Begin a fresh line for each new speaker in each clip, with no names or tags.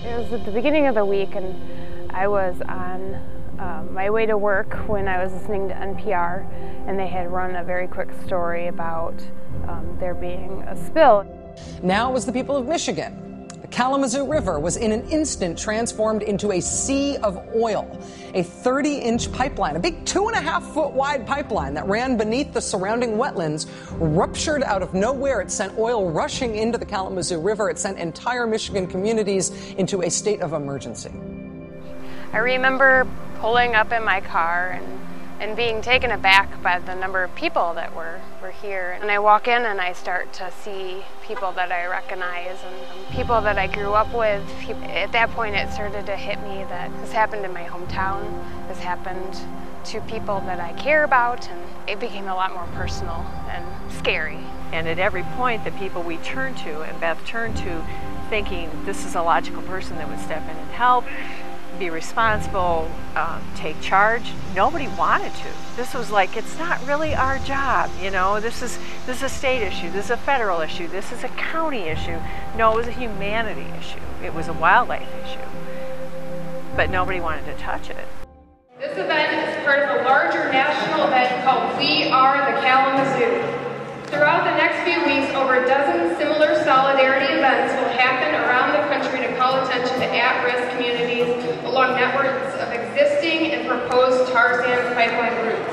It was at the beginning of the week, and I was on my way to work when I was listening to NPR, and they had run a very quick story about there being a spill.
Now it was the people of Michigan. The Kalamazoo River was in an instant transformed into a sea of oil. A 30-inch pipeline, a big 2.5-foot wide pipeline that ran beneath the surrounding wetlands, ruptured out of nowhere. It sent oil rushing into the Kalamazoo River. It sent entire Michigan communities into a state of emergency.
I remember pulling up in my car and being taken aback by the number of people that were here. And I walk in and I start to see people that I recognize and people that I grew up with. At that point it started to hit me that this happened in my hometown, this happened to people that I care about, and it became a lot more personal and scary.
And at every point the people we turned to, and Beth turned to, thinking this is a logical person that would step in and help, be responsible, take charge. Nobody wanted to. This was like, it's not really our job, you know. This is a state issue. This is a federal issue. This is a county issue. No, it was a humanity issue. It was a wildlife issue. But nobody wanted to touch it.
This event is part of a larger national event called We Are the Kalamazoo. Throughout the next few weeks, over a dozen similar solidarity events will happen around the country to call attention to at-risk communities along networks of existing and proposed tar sands pipeline routes.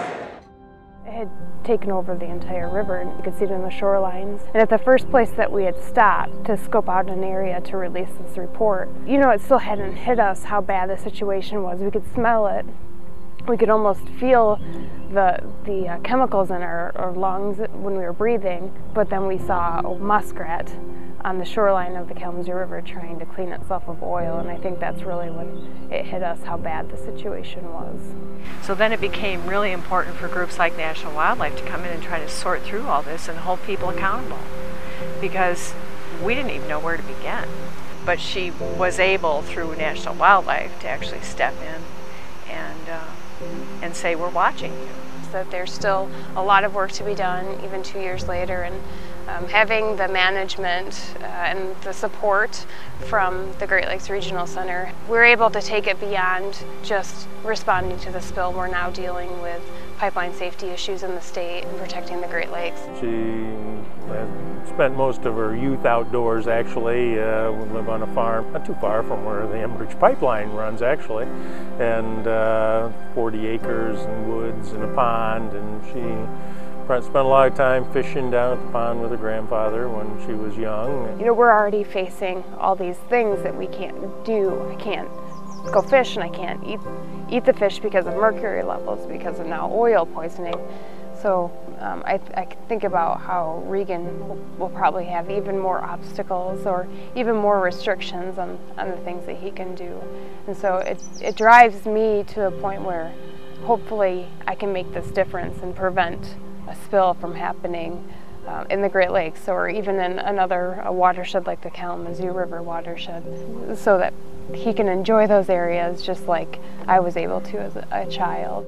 It had taken over the entire river, and you could see it in the shorelines. And at the first place that we had stopped to scope out an area to release this report, you know, it still hadn't hit us how bad the situation was. We could smell it. We could almost feel the chemicals in our lungs when we were breathing, but then we saw a muskrat on the shoreline of the Kalamazoo River trying to clean itself of oil, and I think that's really when it hit us how bad the situation was.
So then it became really important for groups like National Wildlife to come in and try to sort through all this and hold people accountable, because we didn't even know where to begin. But she was able, through National Wildlife, to actually step in and say, we're watching you.
That there's still a lot of work to be done, even 2 years later, and having the management and the support from the Great Lakes Regional Center, we're able to take it beyond just responding to the spill. We're now dealing with pipeline safety issues in the state and protecting the Great Lakes.
She had spent most of her youth outdoors, actually. We live on a farm not too far from where the Enbridge pipeline runs, actually, and 40 acres and woods and a pond, and she spent a lot of time fishing down at the pond with her grandfather when she was young.
You know, we're already facing all these things that we can't do. I can't go fish, and I can't eat the fish because of mercury levels, because of now oil poisoning. So I think about how Regan will probably have even more obstacles or even more restrictions on the things that he can do. And so it drives me to a point where hopefully I can make this difference and prevent a spill from happening in the Great Lakes, or even in a watershed like the Kalamazoo River watershed, so that he can enjoy those areas just like I was able to as a child.